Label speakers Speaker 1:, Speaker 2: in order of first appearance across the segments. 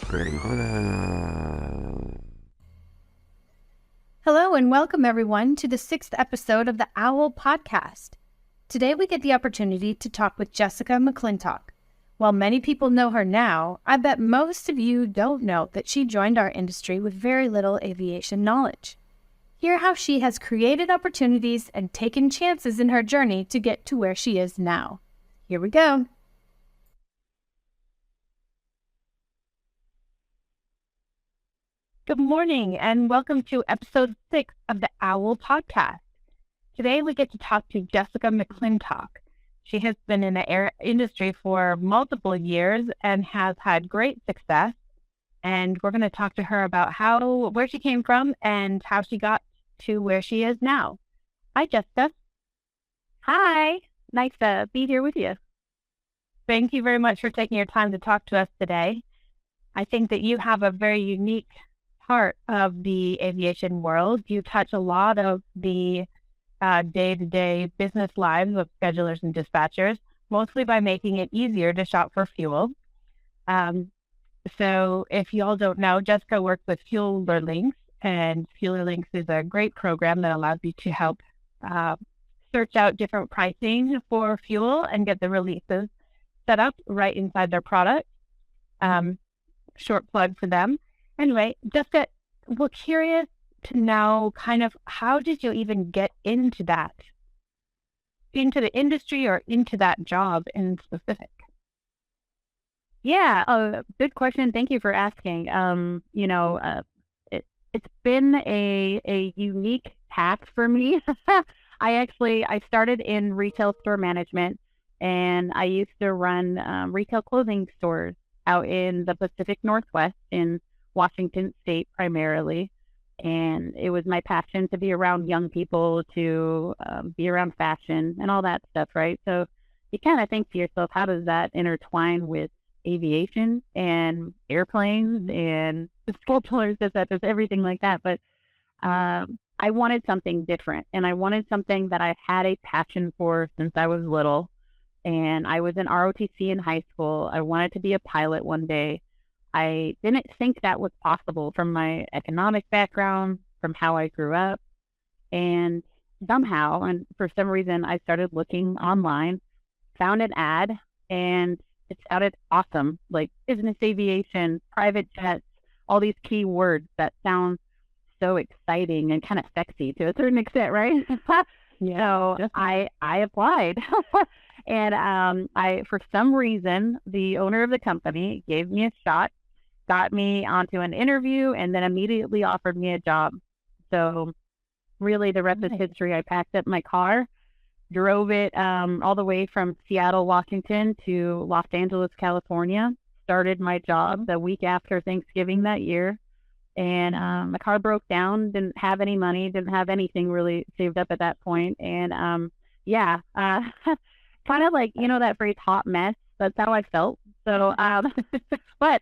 Speaker 1: Hello and welcome everyone to the 6th episode of the OWL podcast. Today we get the opportunity to talk with Jessica McClintock. While many people know her now, I bet most of you don't know that she joined our industry with very little aviation knowledge. Hear how she has created opportunities and taken chances in her journey to get to where she is now. Here we go. Good morning and welcome to episode 6 of the OWL podcast. Today we get to talk to Jessica McClintock. She has been in the air industry for multiple years and has had great success. And we're going to talk to her about where she came from and how she got to where she is now. Hi, Jessica.
Speaker 2: Hi, nice to be here with you.
Speaker 1: Thank you very much for taking your time to talk to us today. I think that you have a very unique part of the aviation world. You touch a lot of the day-to-day business lives of schedulers and dispatchers, mostly by making it easier to shop for fuel. So if you all don't know, Jessica works with Fueler Links, and Fueler Links is a great program that allows you to help search out different pricing for fuel and get the releases set up right inside their product. Short plug for them. Anyway, Jessica, we're curious to know kind of how did you even get into the industry or into that job in specific?
Speaker 2: Yeah, good question. Thank you for asking. It's been a unique path for me. I started in retail store management, and I used to run retail clothing stores out in the Pacific Northwest in Washington State primarily. And it was my passion to be around young people, to be around fashion and all that stuff, right? So you kind of think to yourself, how does that intertwine with aviation and airplanes and the schedulers, everything like that? But I wanted something different, and I wanted something that I had a passion for since I was little. And I was in ROTC in high school. I wanted to be a pilot one day. I didn't think that was possible from my economic background, from how I grew up. And somehow, and for some reason, I started looking online, found an ad, and it sounded awesome. Like business aviation, private jets, all these key words that sound so exciting and kind of sexy to a certain extent, right?
Speaker 1: Yeah.
Speaker 2: So I applied. And for some reason, the owner of the company gave me a shot, got me onto an interview, and then immediately offered me a job. So really the rest is history. I packed up my car, drove it all the way from Seattle, Washington to Los Angeles, California, started my job the week after Thanksgiving that year. And my car broke down, didn't have any money, didn't have anything really saved up at that point. And kind of like, that phrase, hot mess. That's how I felt. So, but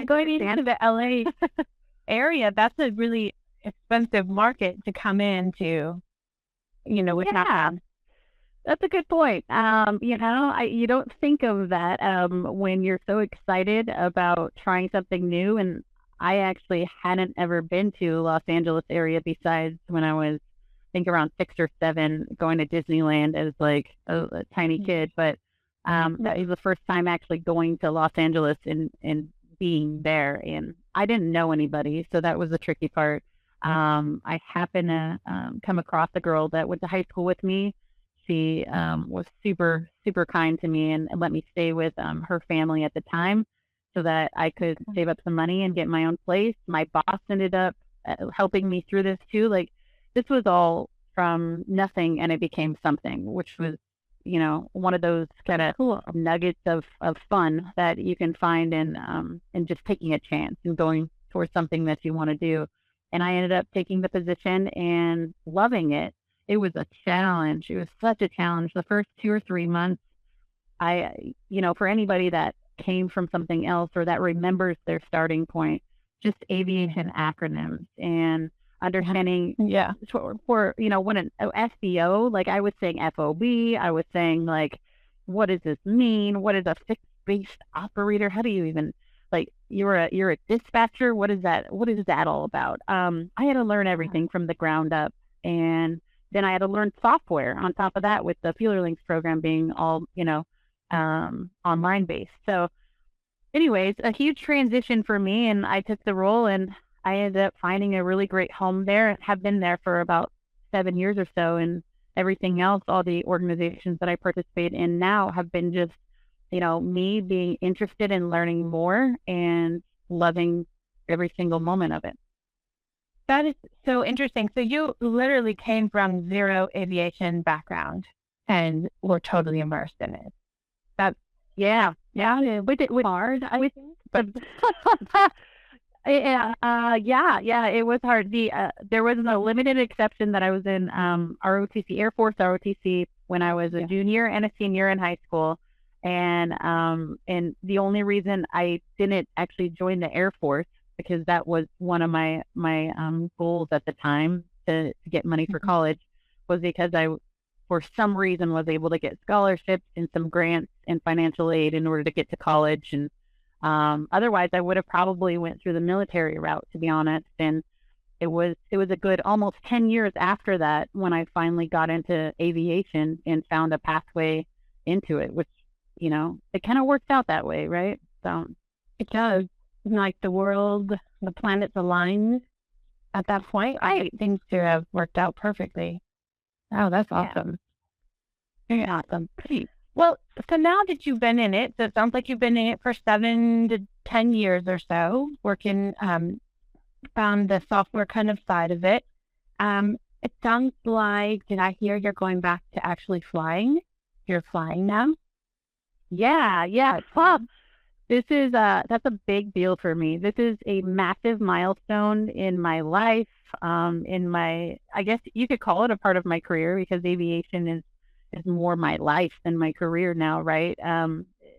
Speaker 1: going into the LA area, that's a really expensive market to come into, with
Speaker 2: that's a good point. You don't think of that when you're so excited about trying something new. And I actually hadn't ever been to Los Angeles area besides when I was, I think, around 6 or 7, going to Disneyland as like a tiny kid. But that was the first time actually going to Los Angeles and being there. And I didn't know anybody, so that was the tricky part. I happened to come across a girl that went to high school with me. She was super, super kind to me and let me stay with her family at the time so that I could save up some money and get my own place. My boss ended up helping me through this too. Like, this was all from nothing, and it became something, which was, one of those kind of nuggets of fun that you can find in just taking a chance and going towards something that you want to do. And I ended up taking the position and loving it. It was a challenge. It was such a challenge. The first 2 or 3 months, for anybody that came from something else or that remembers their starting point, just aviation acronyms and understanding for when an SBO, like I was saying FOB, I was saying like, what does this mean? What is a fixed based operator? How do you even like you're a dispatcher. What is that? What is that all about? I had to learn everything from the ground up, and then I had to learn software on top of that with the Feeler Links program being all, online based. So anyways, a huge transition for me, and I took the role, and I ended up finding a really great home there. Have been there for about 7 years or so, and everything else, all the organizations that I participate in now have been just, me being interested in learning more and loving every single moment of it.
Speaker 1: That is so interesting. So you literally came from zero aviation background and were totally immersed in it. That
Speaker 2: Yeah, it was hard, I think, but yeah, it was hard. There was a limited exception that I was in ROTC, Air Force ROTC, when I was a junior and a senior in high school, and the only reason I didn't actually join the Air Force, because that was one of my goals at the time to get money for college, was because I, for some reason, was able to get scholarships and some grants and financial aid in order to get to college. And otherwise, I would have probably went through the military route, to be honest. And it was a good almost 10 years after that when I finally got into aviation and found a pathway into it, which, it kind of worked out that way, right? So
Speaker 1: it does. Like the world, the planets aligned at that point. I think things to have worked out perfectly. Oh, that's awesome. Very awesome. Well, so now that you've been in it, so it sounds like you've been in it for 7 to 10 years or so, working on the software kind of side of it. It sounds like, did I hear you're going back to actually flying? You're flying now?
Speaker 2: Yeah. Well, that's a big deal for me. This is a massive milestone in my life, I guess you could call it a part of my career, because aviation is more my life than my career now, right?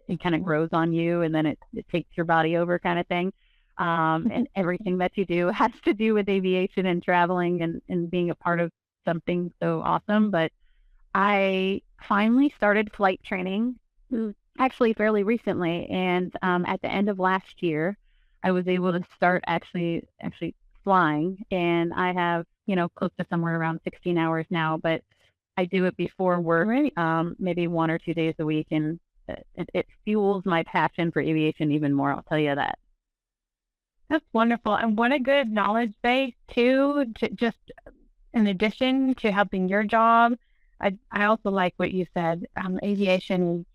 Speaker 2: It kind of grows on you, and then it takes your body over, kind of thing. And everything that you do has to do with aviation and traveling and being a part of something so awesome. But I finally started flight training actually fairly recently, and at the end of last year, I was able to start actually flying, and I have, close to somewhere around 16 hours now, but I do it before work, maybe 1 or 2 days a week, and it fuels my passion for aviation even more, I'll tell you that.
Speaker 1: That's wonderful. And what a good knowledge base too, to just in addition to helping your job. I also like what you said. Aviation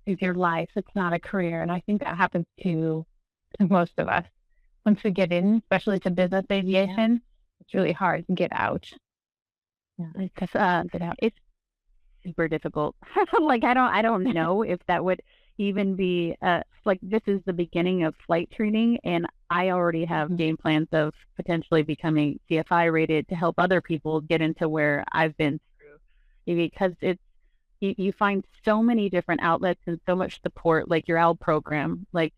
Speaker 1: is your life. It's not a career. And I think that happens to most of us. Once we get in, especially to business aviation, it's really hard to get out.
Speaker 2: It's super difficult. Like, I don't know if that would even be like, this is the beginning of flight training, and I already have game plans of potentially becoming CFI rated to help other people get into where I've been through, because you find so many different outlets and so much support, like your ALB program. Like,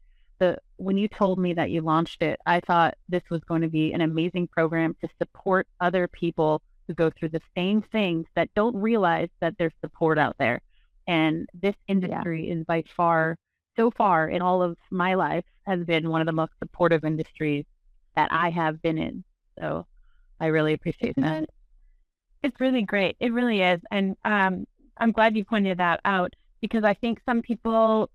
Speaker 2: when you told me that you launched it, I thought this was going to be an amazing program to support other people who go through the same things that don't realize that there's support out there. And this industry is by far, so far in all of my life, has been one of the most supportive industries that I have been in. So I really appreciate that.
Speaker 1: It's really great. It really is. And I'm glad you pointed that out, because I think some people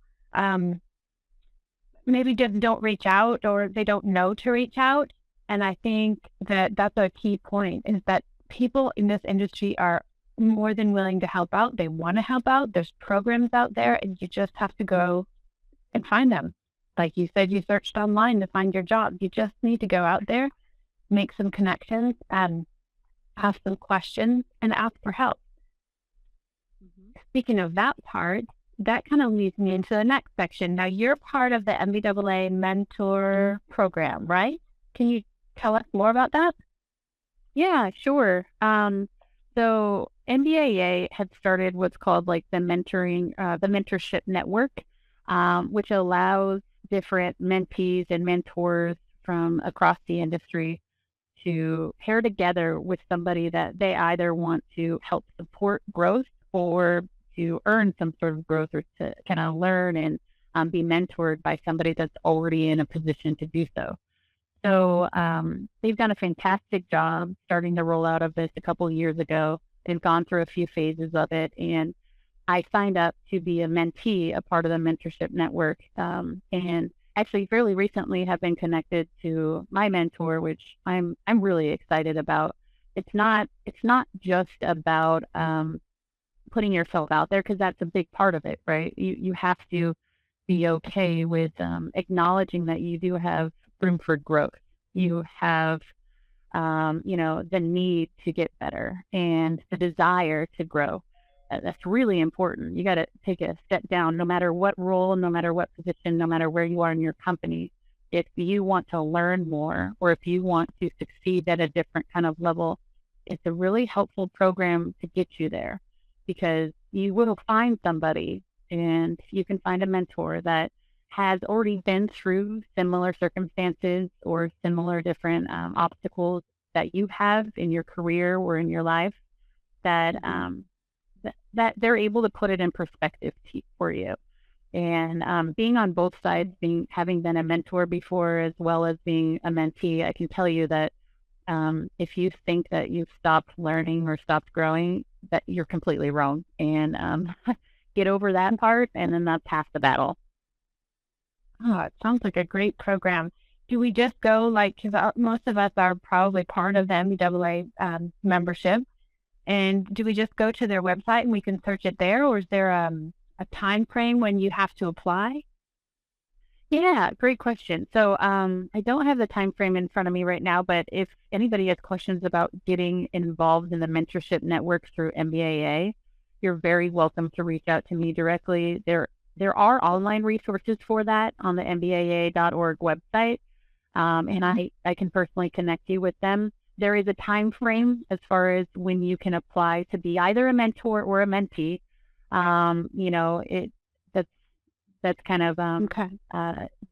Speaker 1: maybe just don't reach out, or they don't know to reach out. And I think that that's a key point, is that people in this industry are more than willing to help out. They want to help out. There's programs out there, and you just have to go and find them. Like you said, you searched online to find your job. You just need to go out there, make some connections, and ask some questions, and ask for help. Speaking of that part, that kind of leads me into the next section. Now, you're part of the MBAA mentor program, right? Can you tell us more about that?
Speaker 2: Yeah, sure. So MBAA had started what's called like the mentorship network, which allows different mentees and mentors from across the industry to pair together with somebody that they either want to help support growth, or to earn some sort of growth, or to kind of learn and be mentored by somebody that's already in a position to do so. So they've done a fantastic job starting the rollout of this a couple of years ago. They've gone through a few phases of it, and I signed up to be a mentee, a part of the mentorship network, and actually fairly recently have been connected to my mentor, which I'm really excited about. It's not just about putting yourself out there, because that's a big part of it, right? You have to be okay with acknowledging that you do have room for growth. You have the need to get better and the desire to grow. That's really important. You got to take a step down, no matter what role, no matter what position, no matter where you are in your company. If you want to learn more, or if you want to succeed at a different kind of level, it's a really helpful program to get you there, because you will find somebody, and you can find a mentor that has already been through similar circumstances or similar different obstacles that you have in your career or in your life, that that they're able to put it in perspective for you. And being on both sides, having been a mentor before as well as being a mentee, I can tell you that if you think that you've stopped learning or stopped growing, that you're completely wrong. And get over that part, and then that's half the battle.
Speaker 1: Oh, it sounds like a great program. Do we just go, because most of us are probably part of the MBAA membership, and do we just go to their website and we can search it there, or is there a time frame when you have to apply?
Speaker 2: Yeah, great question. So I don't have the time frame in front of me right now, but if anybody has questions about getting involved in the mentorship network through MBAA, you're very welcome to reach out to me directly. There are online resources for that on the mbaa.org website, and I can personally connect you with them. There is a time frame as far as when you can apply to be either a mentor or a mentee. That's kind of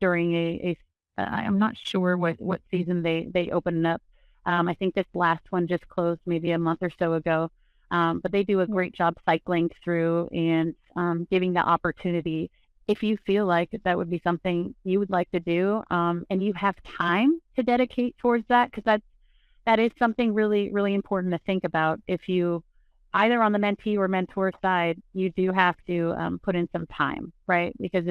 Speaker 2: during I'm not sure what season they open up. I think this last one just closed maybe a month or so ago. But they do a great job cycling through and giving the opportunity. If you feel like that would be something you would like to do, and you have time to dedicate towards that, because that is something really, really important to think about. If you either on the mentee or mentor side, you do have to put in some time, right? Because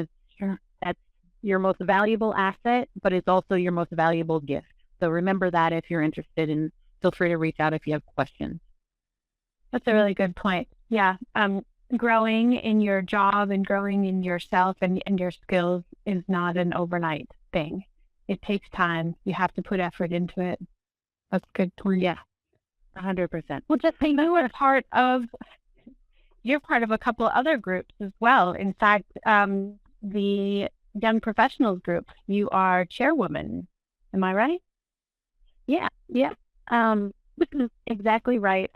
Speaker 2: that's your most valuable asset, but it's also your most valuable gift. So remember that if you're interested, and feel free to reach out if you have questions.
Speaker 1: That's a really good point. Yeah. Growing in your job and growing in yourself and your skills is not an overnight thing. It takes time. You have to put effort into it. That's good.
Speaker 2: Yeah. 100%.
Speaker 1: Well, just you're part of a couple of other groups as well. In fact, the Young Professionals group, you are chairwoman. Am I right?
Speaker 2: Yeah. Exactly right.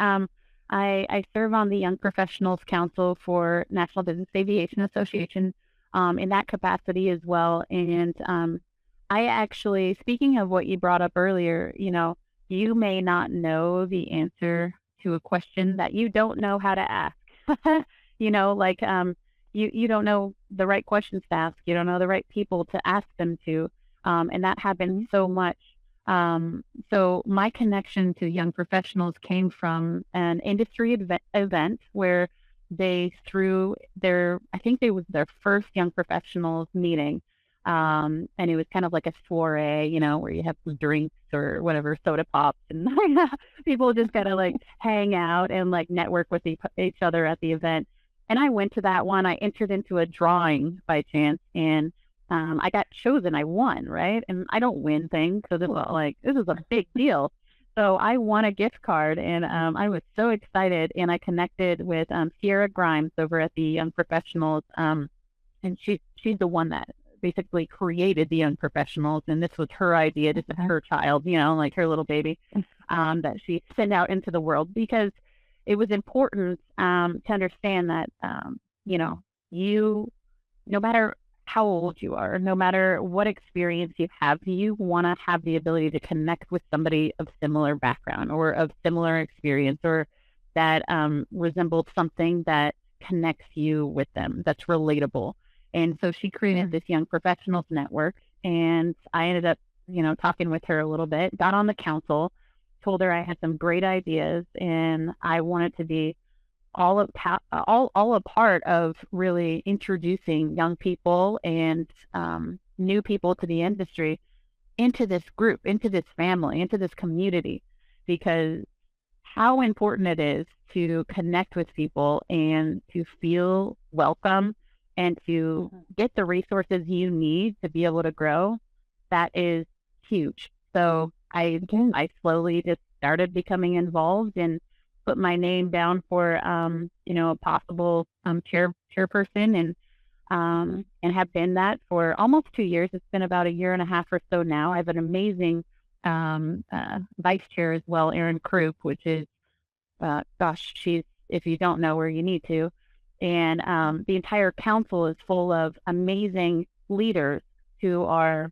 Speaker 2: I serve on the Young Professionals Council for National Business Aviation Association in that capacity as well. And I actually, speaking of what you brought up earlier, you may not know the answer to a question that you don't know how to ask. You don't know the right questions to ask. You don't know the right people to ask them to. And that happens so much. So my connection to Young Professionals came from an industry event where they threw I think it was their first Young Professionals meeting. And it was kind of like a soiree, where you have some drinks or whatever, soda pops, and people just kind of hang out and network with each other at the event. And I went to that one. I entered into a drawing by chance, and I got chosen. I won, right? And I don't win things, so this is a big deal. So I won a gift card, and I was so excited. And I connected with Sierra Grimes over at the Young Professionals, and she's the one that basically created the Young Professionals, and this was her idea. This is her child, her little baby, that she sent out into the world, because it was important to understand that you, no matter how old you are, no matter what experience you have, you want to have the ability to connect with somebody of similar background or of similar experience, or that resembles something that connects you with them, that's relatable. And so she created this young professionals network, and I ended up, talking with her a little bit, got on the council, told her I had some great ideas and I wanted to be all a part of really introducing young people and new people to the industry into this group, into this family, into this community, because how important it is to connect with people and to feel welcome and to get the resources you need to be able to grow. That is huge. So I slowly just started becoming involved and put my name down for a possible chairperson, and have been that for almost 2 years. It's been about a year and a half or so now. I have an amazing vice chair as well, Erin Krupp, which is she's, if you don't know her, you need to. And the entire council is full of amazing leaders who are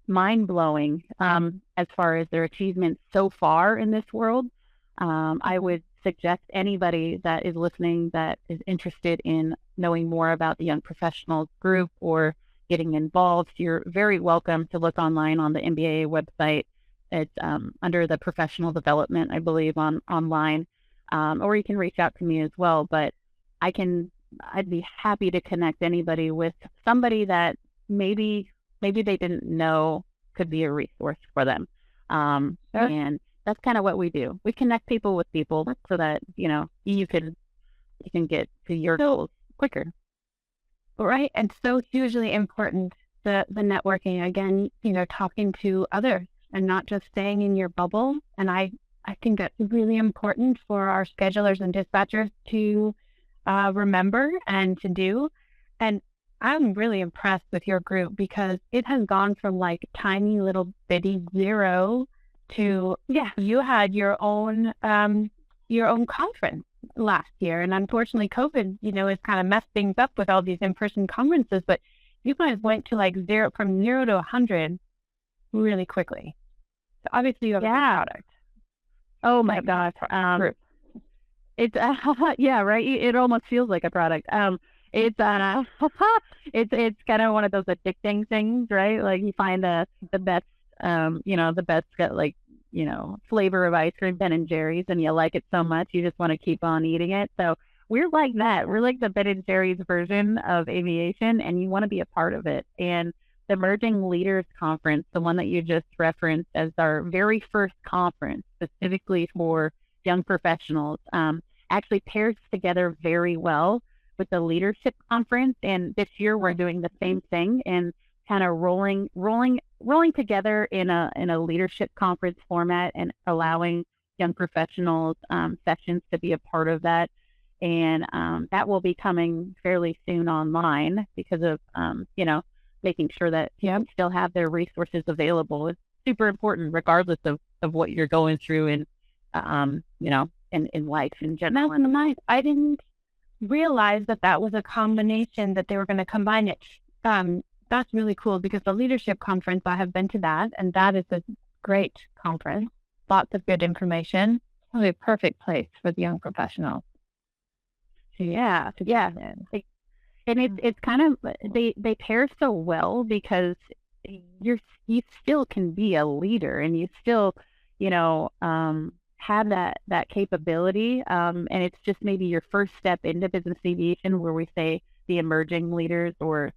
Speaker 2: mind-blowing as far as their achievements so far in this world. I would suggest anybody that is listening that is interested in knowing more about the Young Professionals group or getting involved, you're very welcome to look online on the MBAA website. It's under the professional development, I believe, online, or you can reach out to me as well. But I'd be happy to connect anybody with somebody that maybe they didn't know could be a resource for them. Sure. And that's kind of what we do. We connect people with people so that, you can get to your goals quicker.
Speaker 3: Right. And so hugely important, the networking, again, talking to others and not just staying in your bubble. And I think that's really important for our schedulers and dispatchers to remember and to do. And I'm really impressed with your group because it has gone from like tiny little bitty zero to, you had your own conference last year. And unfortunately, COVID, has kind of messed things up with all these in-person conferences, but you guys went to like from zero to 100 really quickly. So obviously you have a good product.
Speaker 2: Oh my gosh. It's, right. It almost feels like a product. It's it's kind of one of those addicting things, right? Like you find the best, the best like, flavor of ice cream, Ben and Jerry's, and you like it so much you just want to keep on eating it. So we're like that. We're like the Ben and Jerry's version of aviation, and you want to be a part of it. And the Emerging Leaders Conference, the one that you just referenced as our very first conference specifically for young professionals, actually pairs together very well with the leadership conference. And this year we're doing the same thing and kind of rolling together in a leadership conference format and allowing young professionals sessions to be a part of that. And that will be coming fairly soon online because of making sure that you still have their resources available. It's super important regardless of what you're going through and in life in general.
Speaker 3: That's nice. I didn't realize that was a combination, that they were going to combine it. That's really cool because the leadership conference, I have been to that, and that is a great conference. Lots of good information. Probably a perfect place for the young professionals.
Speaker 2: Yeah. And it's kind of, they pair so well because you still can be a leader and you still, have that capability. And it's just maybe your first step into business aviation where we say the emerging leaders or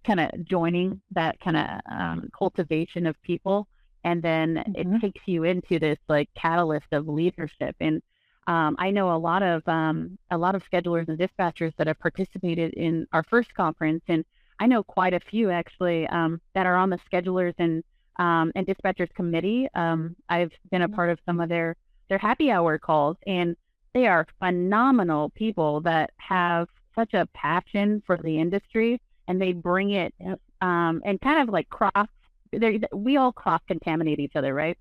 Speaker 2: kind of joining that kind of cultivation of people. And then it takes you into this like catalyst of leadership. And I know a lot of schedulers and dispatchers that have participated in our first conference, and I know quite a few actually that are on the schedulers and dispatchers committee. I've been a part of some of their happy hour calls, and they are phenomenal people that have such a passion for the industry, and they bring it and kind of like we all cross-contaminate each other, right?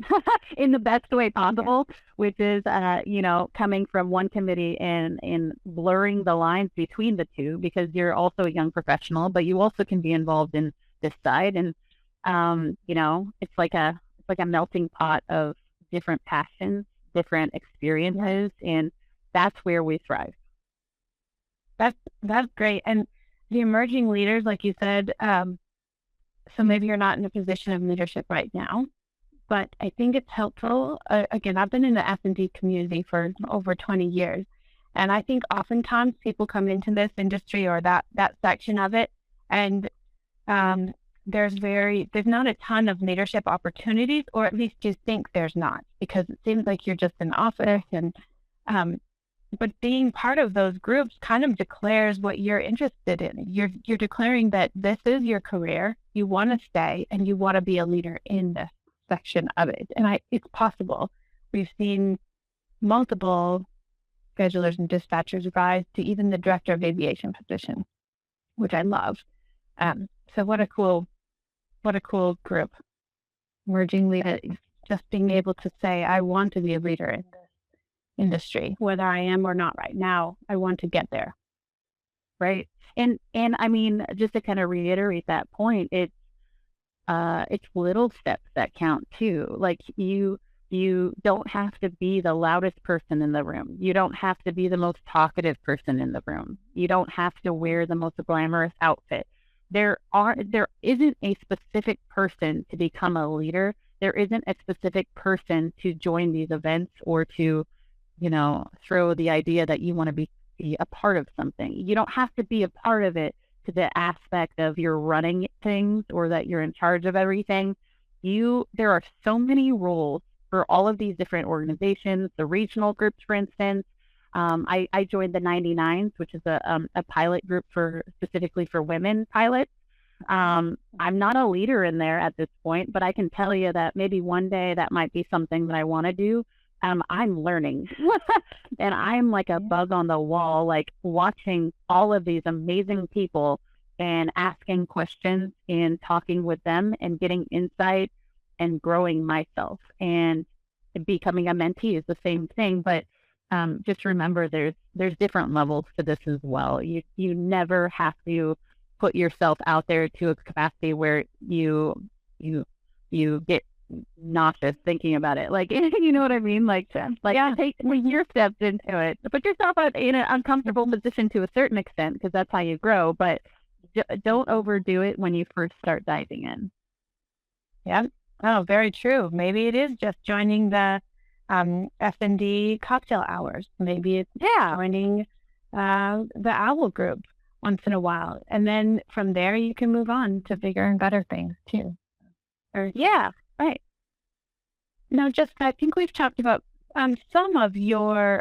Speaker 2: In the best way possible, which is, coming from one committee and blurring the lines between the two, because you're also a young professional, but you also can be involved in this side. And, it's like a melting pot of different passions, different experiences, and that's where we thrive.
Speaker 3: That's great. And the emerging leaders, like you said, so maybe you're not in a position of leadership right now, but I think it's helpful. Again, I've been in the F&D community for over 20 years. And I think oftentimes people come into this industry or that section of it, and there's not a ton of leadership opportunities, or at least you think there's not, because it seems like you're just in office. And but being part of those groups kind of declares what you're interested in. You're declaring that this is your career, you want to stay, and you want to be a leader in this section of it. And it's possible. We've seen multiple schedulers and dispatchers rise to even the director of aviation position, which I love. So what a cool group. Emerging leaders, just being able to say, I want to be a leader in this industry, whether I am or not right now, I want to get there.
Speaker 2: Right. And I mean, just to kind of reiterate that point, it's little steps that count too. Like you don't have to be the loudest person in the room. You don't have to be the most talkative person in the room. You don't have to wear the most glamorous outfit. There isn't a specific person to become a leader. There isn't a specific person to join these events or to, throw the idea that you want to be a part of something. You don't have to be a part of it to the aspect of you're running things or that you're in charge of everything. There are so many roles for all of these different organizations, the regional groups, for instance. I joined the 99s, which is a pilot group specifically for women pilots. I'm not a leader in there at this point, but I can tell you that maybe one day that might be something that I want to do. I'm learning and I'm like a bug on the wall, like watching all of these amazing people and asking questions and talking with them and getting insight and growing myself. And becoming a mentee is the same thing, but just remember there's different levels to this as well. You never have to put yourself out there to a capacity where you get nauseous thinking about it. Like, you know what I mean? Like take your steps into it. Put yourself in an uncomfortable position to a certain extent, because that's how you grow, but don't overdo it when you first start diving in.
Speaker 3: Yeah. Oh, very true. Maybe it is just joining the F&D cocktail hours. Maybe it's joining the OWL group once in a while. And then from there, you can move on to bigger and better things too. Right. Now, Jessica, I think we've talked about some of your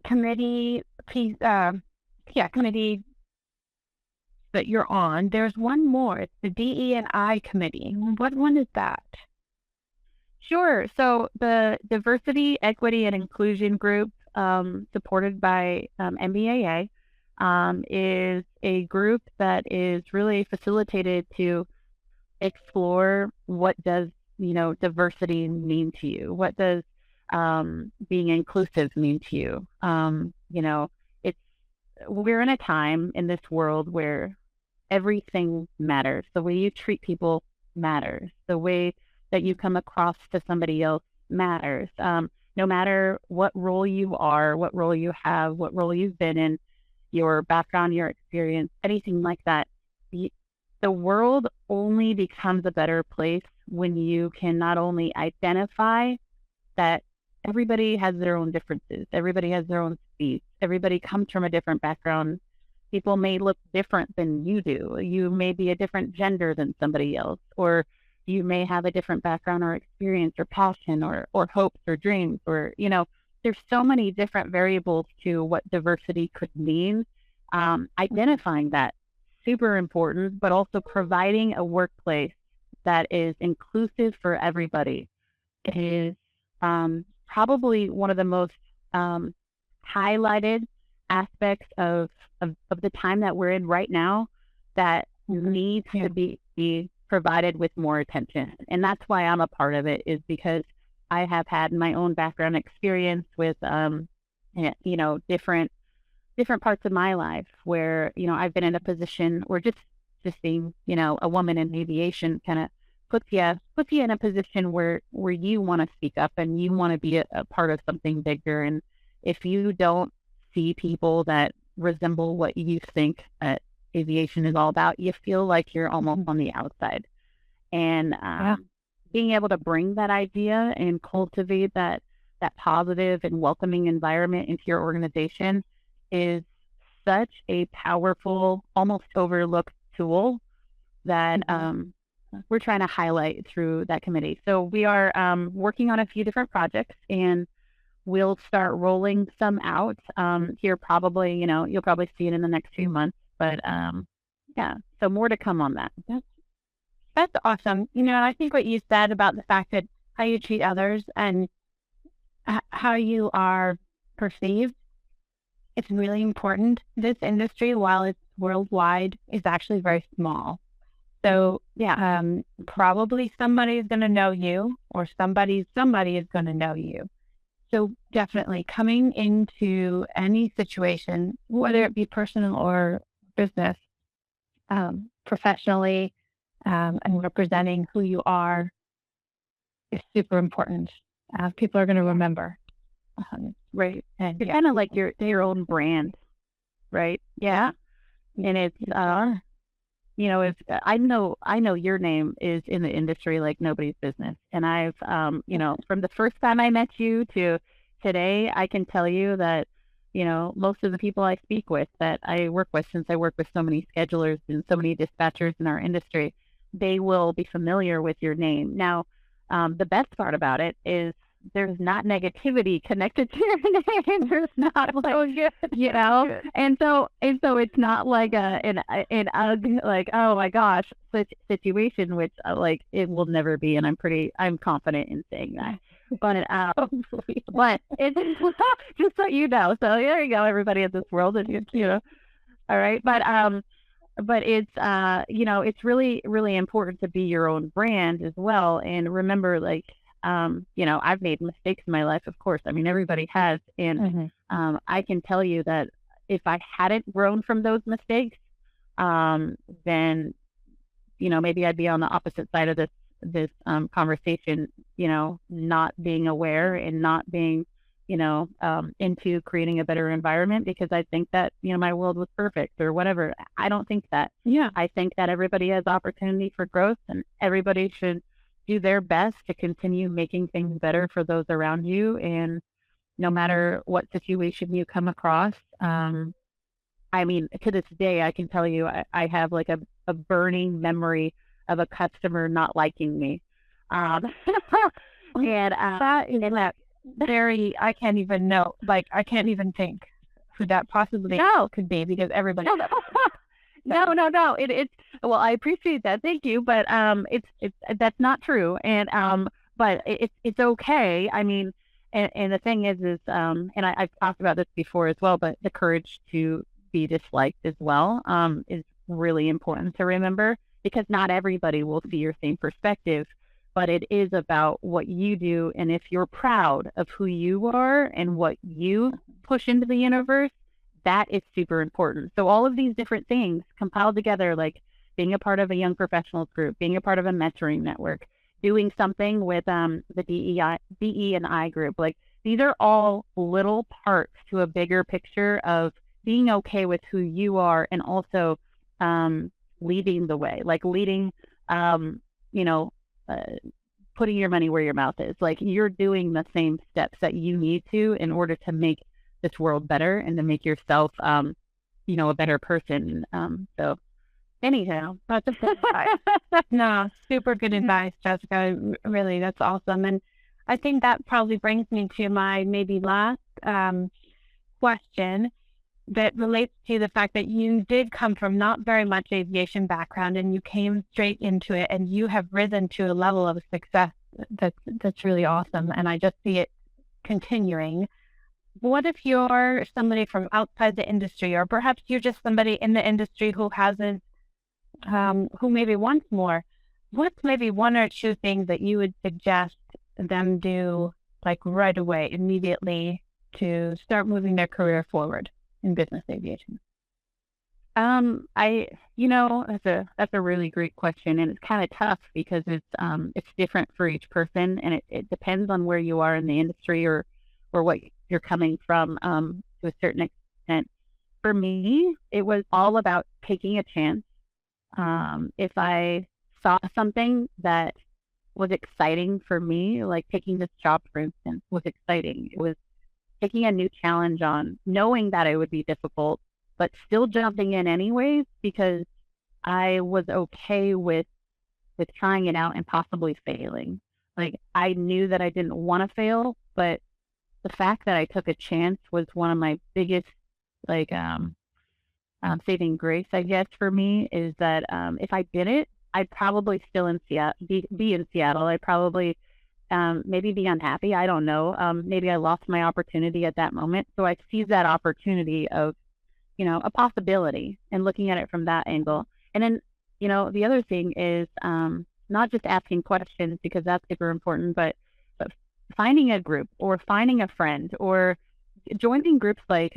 Speaker 3: committee committee that you're on. There's one more. It's the DE&I committee. What one is that?
Speaker 2: Sure. So the Diversity, Equity, and Inclusion group, supported by MBAA, is a group that is really facilitated to explore what does diversity mean to you? What does being inclusive mean to you? We're in a time in this world where everything matters. The way you treat people matters. The way that you come across to somebody else matters. No matter what role you are, what role you have, what role you've been in, your background, your experience, anything like that, the world only becomes a better place when you can not only identify that everybody has their own differences, everybody has their own speed, everybody comes from a different background. People may look different than you do. You may be a different gender than somebody else, or you may have a different background or experience or passion or hopes or dreams, or, there's so many different variables to what diversity could mean. Identifying that, super important, but also providing a workplace that is inclusive for everybody is probably one of the most highlighted aspects of the time that we're in right now that needs to be provided with more attention. And that's why I'm a part of it, is because I have had my own background experience with different parts of my life where, I've been in a position where just being, a woman in aviation kind of puts you in a position where you want to speak up and you want to be a part of something bigger. And if you don't see people that resemble what you think aviation is all about, you feel like you're almost on the outside. And being able to bring that idea and cultivate that positive and welcoming environment into your organization is such a powerful, almost overlooked tool that we're trying to highlight through that committee. So we are working on a few different projects, and we'll start rolling some out here probably, you'll probably see it in the next few months. But so more to come on that.
Speaker 3: That's awesome. I think what you said about the fact that how you treat others and how you are perceived, it's really important. This industry, while it's worldwide, is actually very small. So probably somebody is going to know you, or somebody is going to know you. So definitely coming into any situation, whether it be personal or business, professionally, and representing who you are is super important. People are going to remember.
Speaker 2: Right. And you're kind of like your own brand, right? Yeah. And it's, if I know your name is in the industry like nobody's business. And I've, from the first time I met you to today, I can tell you that, most of the people I speak with that I work with, since I work with so many schedulers and so many dispatchers in our industry, they will be familiar with your name. Now, the best part about it is there's not negativity connected to your name. There's not and so it's not like an like, oh my gosh, situation, which it will never be, and I'm confident in saying that. But but it's just so you know. So there you go, everybody in this world, and all right. But it's it's really, really important to be your own brand as well. And remember, I've made mistakes in my life, of course. I mean, everybody has. And I can tell you that if I hadn't grown from those mistakes, then, maybe I'd be on the opposite side of this conversation, not being aware and not being, into creating a better environment, because I think that, my world was perfect or whatever. I don't think that.
Speaker 3: Yeah.
Speaker 2: I think that everybody has opportunity for growth, and everybody should do their best to continue making things better for those around you. And no matter what situation you come across, I mean, to this day, I can tell you, I have like a burning memory of a customer not liking me. And
Speaker 3: that very, I can't even know, I can't even think who that possibly could be, because everybody.
Speaker 2: No. It's well, I appreciate that. Thank you. But it's that's not true. And but it's okay. I mean, and the thing is and I've talked about this before as well, but the courage to be disliked as well is really important to remember, because not everybody will see your same perspective. But it is about what you do, and if you're proud of who you are and what you push into the universe, that is super important. So all of these different things compiled together, like being a part of a young professionals group, being a part of a mentoring network, doing something with the DE&I group, these are all little parts to a bigger picture of being okay with who you are, and also leading the way, leading, putting your money where your mouth is. You're doing the same steps that you need to in order to make this world better and to make yourself, a better person. So anyhow,
Speaker 3: that's no, super good advice, Jessica. Really, that's awesome. And I think that probably brings me to my maybe last question, that relates to the fact that you did come from not very much aviation background, and you came straight into it, and you have risen to a level of success that's really awesome. And I just see it continuing. What if you're somebody from outside the industry, or perhaps you're just somebody in the industry who hasn't, who maybe wants more? What's maybe one or two things that you would suggest them do right away, immediately, to start moving their career forward in business aviation?
Speaker 2: That's a really great question, and it's kind of tough because it's different for each person, and it depends on where you are in the industry or what you're coming from to a certain extent. for me, it was all about taking a chance. If I saw something that was exciting for me, like taking this job, for instance, was exciting. It was taking a new challenge on, knowing that it would be difficult, but still jumping in anyways, because I was okay with trying it out and possibly failing. Like, I knew that I didn't want to fail, but the fact that I took a chance was one of my biggest, like, saving grace, I guess, for me, is that if I didn't, I'd probably still in Seattle, be in Seattle. I'd probably maybe be unhappy. I don't know. Maybe I lost my opportunity at that moment. So I seized that opportunity of, a possibility, and looking at it from that angle. And then, the other thing is not just asking questions, because that's super important, but finding a group or finding a friend or joining groups like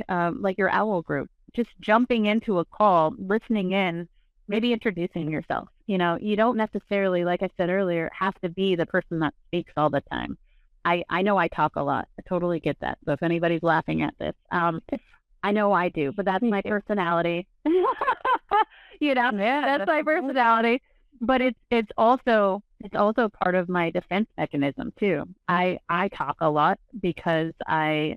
Speaker 2: your OWL group, just jumping into a call, listening in, maybe introducing yourself. You don't necessarily, like I said earlier, have to be the person that speaks all the time. I know I talk a lot. I totally get that. So if anybody's laughing at this, I know I do, but that's my personality. That's my personality. But it's also part of my defense mechanism too. I talk a lot because I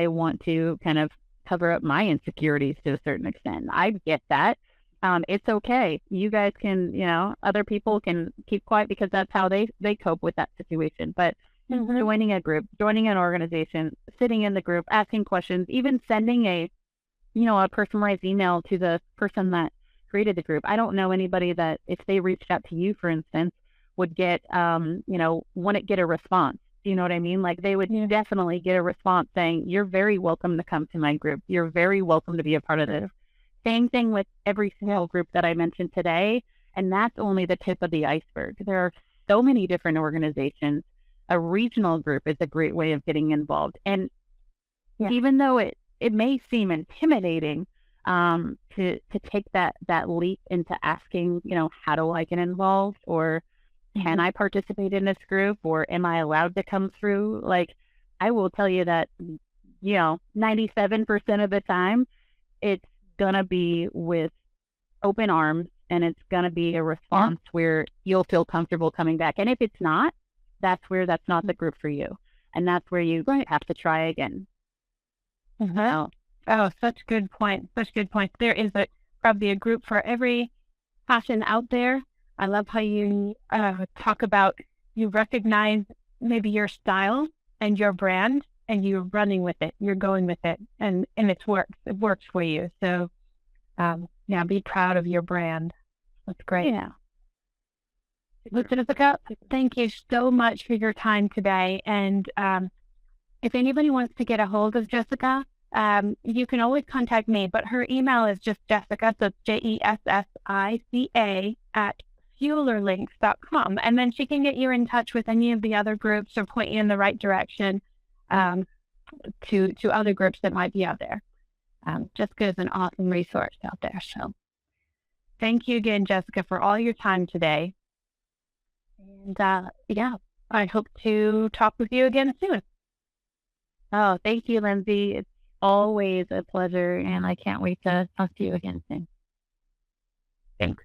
Speaker 2: want to kind of cover up my insecurities to a certain extent. I get that. It's okay. You guys can, other people can keep quiet because that's how they cope with that situation. But joining a group, joining an organization, sitting in the group, asking questions, even sending a personalized email to the person that created the group. I don't know anybody that, if they reached out to you, for instance, would get, wouldn't get a response. You know what I mean? Like, they would definitely get a response saying, you're very welcome to come to my group. You're very welcome to be a part of this. Same thing with every single group that I mentioned today. And that's only the tip of the iceberg. There are so many different organizations. A regional group is a great way of getting involved. And even though it may seem intimidating to take that leap into asking, how do I get involved, or can I participate in this group, or am I allowed to come through? Like, I will tell you that, 97% of the time, it's going to be with open arms, and it's going to be a response where you'll feel comfortable coming back. And if it's not, that's not the group for you. And that's where you have to try again.
Speaker 3: Oh, such good point. Such good point. There is probably a group for every passion out there. I love how you talk about, you recognize maybe your style and your brand, and you're running with it. You're going with it, and it works for you. So, be proud of your brand. That's great.
Speaker 2: Yeah.
Speaker 3: Jessica, thank you so much for your time today. And if anybody wants to get a hold of Jessica, you can always contact me, but her email is just Jessica, so Jessica @fuelerlinks.com. And then she can get you in touch with any of the other groups or point you in the right direction to other groups that might be out there. Jessica is an awesome resource out there. So thank you again, Jessica, for all your time today. And I hope to talk with you again soon.
Speaker 2: Oh, thank you, Lindsay. It's always a pleasure, and I can't wait to talk to you again soon. Thanks.